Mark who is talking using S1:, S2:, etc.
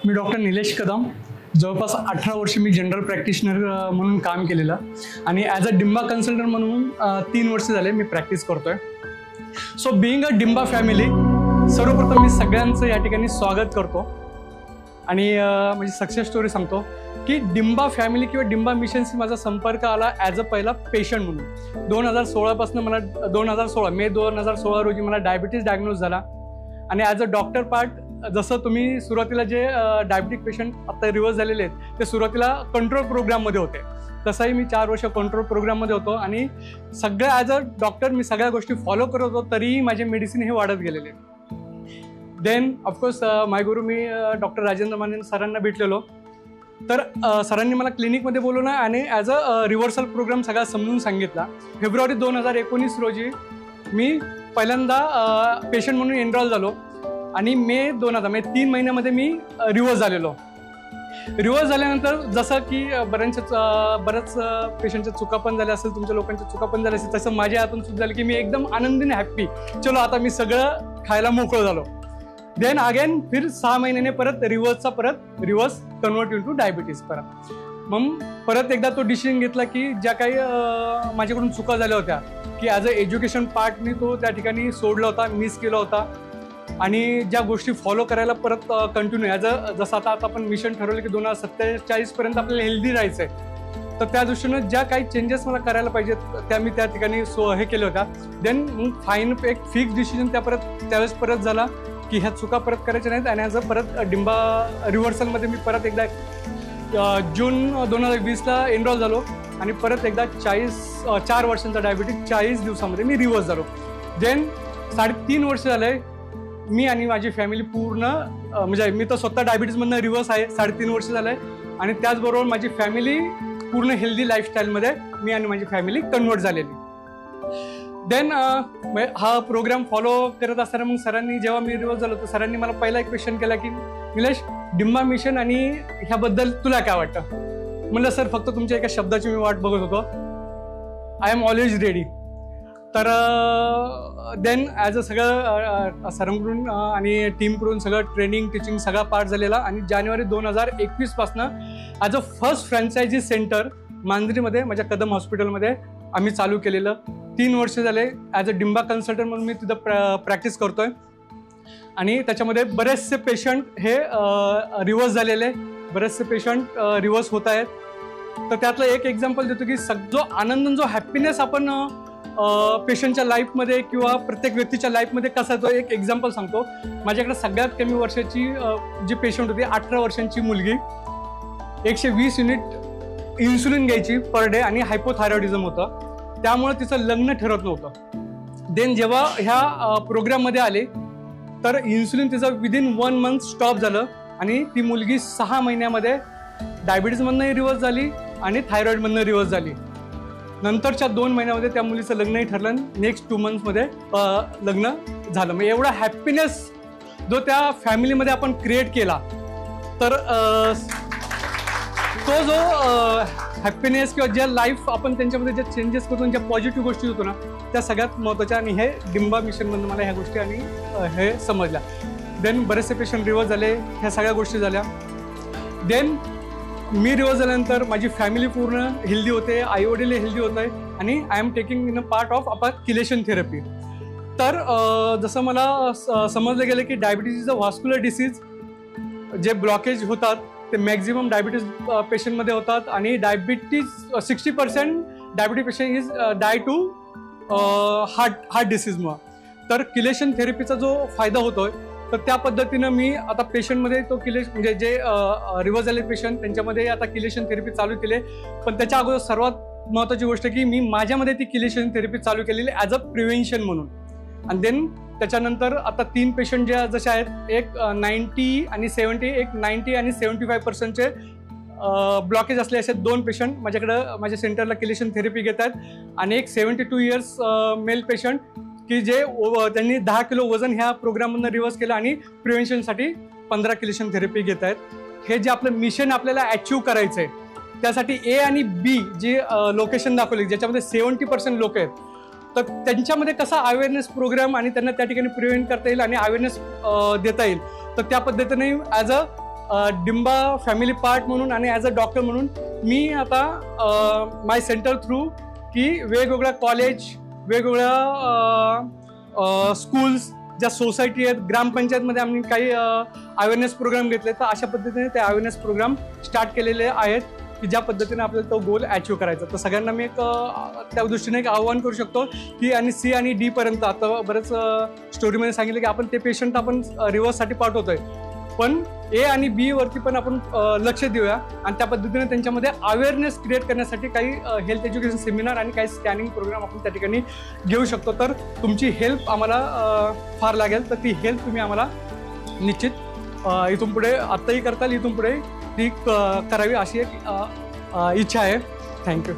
S1: मी doctor Nilesh Kadam. जवळपास 18 वर्ष मी general practitioner म्हणून काम केलेलं आणि ॲज अ डिंबा कन्सल्टंट म्हणून 3 वर्ष झाले मी प्रॅक्टिस करतोय. सो बिईंग अ डिंबा फॅमिली, सर्वप्रथम मी सगळ्यांचं या ठिकाणी स्वागत करतो आणि म्हणजे सक्सेस स्टोरी सांगतो की डिंबा फॅमिली किंवा डिंबा मिशनशी माझा संपर्क आला ॲज अ पहिला पेशंट म्हणून. 2016 मला 2016 मे 2016 रोजी मला डायबिटीज डायग्नोज झाला आणि ॲज अ डॉक्टर पार्ट, जसं तुम्ही सुरुवातीला जे डायबिटिक पेशंट आता रिव्हर्स झालेले आहेत ते सुरुवातीला कंट्रोल प्रोग्राममध्ये होते, तसंही मी 4 वर्ष कंट्रोल प्रोग्राममध्ये होतो आणि सगळं ॲज अ डॉक्टर मी सगळ्या गोष्टी फॉलो करत होतो, तरीही माझे मेडिसिन हे वाढत गेलेले. देन ऑफकोर्स माय गुरु मी डॉक्टर राजेंद्र माने सरांना भेटलेलो. तर सरांनी मला क्लिनिकमध्ये बोलवलं आणि ॲज अ रिव्हर्सल प्रोग्राम सगळा समजून सांगितला. फेब्रुवारी 2019 रोजी मी पहिल्यांदा पेशंट म्हणून एनरोल झालो आणि मे 3 महिन्यामध्ये मी रिव्हर्स झालेलो. रिव्हर्स झाल्यानंतर जसं की बऱ्याच पेशंटच्या चुका पण झाल्या असेल, तुमच्या लोकांच्या चुका पण झाल्या असेल, तसं माझ्या हातून सुद्धा झालं की मी एकदम आनंदीने हॅप्पी, चलो आता मी सगळं खायला मोकळं झालो. देन अगेन फिर 6 महिन्याने परत रिव्हर्स कन्वर्ट इंटू डायबिटीज. मग परत एकदा तो डिसिजन घेतला की ज्या काही माझ्याकडून चुका झाल्या होत्या की ॲज अ एज्युकेशन पार्ट मी तो त्या ठिकाणी सोडला होता, मिस केला होता आणि ज्या गोष्टी फॉलो करायला परत कंटिन्यू ॲज अ जसं आता आपण मिशन ठरवलं की 2047 पर्यंत आपल्याला हेल्दी राहायचं आहे, तर त्या दृष्टीनं ज्या काही चेंजेस मला करायला पाहिजेत त्या मी त्या ठिकाणी हे केल्या होत्या. देन मग एक फिक्स डिसिजन त्यावेळेस परत झाला की ह्या चुका परत करायच्या नाहीत आणि ॲज अ परत डिंबा रिव्हर्सलमध्ये मी परत एकदा जून 2020ला एनरोल झालो आणि परत एकदा 4 वर्षांचा डायबिटीज 40 दिवसामध्ये मी रिव्हर्स झालो. देन 3.5 वर्ष झाले मी आणि माझी फॅमिली पूर्ण म्हणजे मी तर स्वतः डायबिटीजमधनं रिव्हर्स आहे, 3.5 वर्ष झालं आहे आणि त्याचबरोबर माझी फॅमिली पूर्ण हेल्दी लाईफस्टाईलमध्ये मी आणि माझी फॅमिली कन्वर्ट झालेली. देन हा प्रोग्राम फॉलो करत असताना मग सरांनी जेव्हा मी रिव्हर्स झालो तर सरांनी मला पहिला एक क्वेश्चन केला की निलेश, डिंबा मिशन आणि ह्याबद्दल तुला काय वाटतं? म्हणलं सर फक्त तुमच्या एका शब्दाची मी वाट बघत होतो, आय एम ऑलवेज रेडी. तर देन ॲज अ सगळं सरांकडून आणि टीमकडून सगळं ट्रेनिंग टीचिंग सगळा पार्ट झालेला आणि जानेवारी 2021पासनं as a first franchise centre मांजरीमध्ये माझ्या कदम हॉस्पिटलमध्ये आम्ही चालू केलेलं. 3 वर्ष झाले ॲज अ डिंबा कन्सल्टंट म्हणून मी तिथं प्रॅक्टिस करतोय आणि त्याच्यामध्ये बरेचसे पेशंट हे रिव्हर्स झालेले, बरेचसे पेशंट रिव्हर्स होत आहेत. तर त्यातलं एक एक्झाम्पल देतो की जो आनंद, जो हॅपीनेस आपण पेशंटच्या लाईफमध्ये किंवा प्रत्येक व्यक्तीच्या लाईफमध्ये कसा येतो, एक एक्झाम्पल सांगतो. माझ्याकडे सगळ्यात कमी वर्षाची जी पेशंट होती, 18 वर्षांची मुलगी, 120 युनिट इन्सुलिन घ्यायची पर डे आणि हायपोथायरॉइडिझम होतं, त्यामुळे तिचं लग्न ठरत नव्हतं. देन जेव्हा ह्या प्रोग्राममध्ये आले तर इन्सुलिन तिचं विदिन 1 मंथ स्टॉप झालं आणि ती मुलगी 6 महिन्यामध्ये डायबिटीजमधनंही रिव्हर्स झाली आणि थायरॉइडमधनं रिव्हर्स झाली. नंतरच्या 2 महिन्यामध्ये त्या मुलीचं लग्नही ठरलं, नेक्स्ट 2 मंथ्समध्ये लग्न झालं. मग एवढा हॅपीनेस जो त्या फॅमिलीमध्ये आपण क्रिएट केला, तर तो जो हॅपीनेस किंवा ज्या लाईफ आपण त्यांच्यामध्ये ज्या चेंजेस करतो, ज्या पॉझिटिव्ह गोष्टी होतो ना, त्या सगळ्यात महत्त्वाच्या आणि हे डिंबा मिशनमधून मला ह्या गोष्टी आणि हे समजल्या. देन बरेचसे पेशंट रिव्हर्स झाले, ह्या सगळ्या गोष्टी झाल्या. देन मी रिव्हर्स झाल्यानंतर माझी फॅमिली पूर्ण हेल्दी होते, आईवडील हेल्दी होत आहे आणि I am taking in a part of chelation therapy. तर जसं मला समजलं गेलं की diabetes is a vascular disease, जे ब्लॉकेज होतात ते मॅक्झिमम डायबिटीज पेशंटमध्ये होतात आणि 60% diabetes patient is die to heart डिसीजमुळं. तर किलेशन थेरपीचा जो फायदा होतोय, तर त्या पद्धतीनं मी आता पेशंटमध्ये तो म्हणजे जे रिव्हर्स झाले पेशंट त्यांच्यामध्ये आता किलेशन थेरपी चालू केले. पण त्याच्या अगोदर सर्वात महत्त्वाची गोष्ट की मी माझ्यामध्ये ती किलेशन थेरपी चालू केलेली ॲज अ प्रिव्हेन्शन म्हणून. आणि देन त्याच्यानंतर आता 3 पेशंट ज्या जसे आहेत, एक 90 आणि 70, एक 90 आणि 75%चे ब्लॉकेज असले असे 2 पेशंट माझ्याकडं माझ्या सेंटरला किलेशन थेरपी घेत आहेत आणि एक 72 इयर्स मेल पेशंट की जे त्यांनी 10 किलो वजन ह्या प्रोग्राममधून रिव्हर्स केलं आणि प्रिव्हेन्शनसाठी 15 किलेशन थेरपी घेत आहेत. हे जे आपलं मिशन आपल्याला अचीव्ह करायचं आहे, त्यासाठी ए आणि बी जे लोकेशन दाखवले ज्याच्यामध्ये 70% लोक आहेत, तर त्यांच्यामध्ये कसा अवेअरनेस प्रोग्राम आणि त्यांना त्या ठिकाणी प्रिव्हेंट करता येईल आणि अवेअरनेस देता येईल, तर त्या पद्धतीने ॲज अ डिंबा फॅमिली पार्ट म्हणून आणि ॲज अ डॉक्टर म्हणून मी आता माय सेंटर थ्रू की वेगवेगळ्या कॉलेज, वेगवेगळ्या स्कूल्स, ज्या सोसायटी आहेत, ग्रामपंचायतमध्ये आम्ही काही अवेअरनेस प्रोग्राम घेतले, तर अशा पद्धतीने ते अवेअरनेस प्रोग्राम स्टार्ट केलेले आहेत की ज्या पद्धतीने आपल्याला तो गोल अचीव करायचा. तर सगळ्यांना मी एक त्या दृष्टीने एक आव्हान करू शकतो की आणि C आणि D पर्यंत आता बरेच स्टोरीमध्ये सांगितलं की आपण ते पेशंट आपण रिव्हर्ससाठी पाठवतोय, पण A आणि B वरती पण आपण लक्ष देऊया आणि त्या पद्धतीने त्यांच्यामध्ये अवेअरनेस क्रिएट करण्यासाठी काही हेल्थ एज्युकेशन सेमिनार आणि काही स्कॅनिंग प्रोग्राम आपण त्या ठिकाणी घेऊ शकतो. तर तुमची हेल्प आम्हाला फार लागेल, तर ती हेल्प तुम्ही आम्हाला निश्चित इथून पुढे आत्ताही करताल, इथून पुढे ती करावी अशी एक इच्छा आहे. थँक्यू.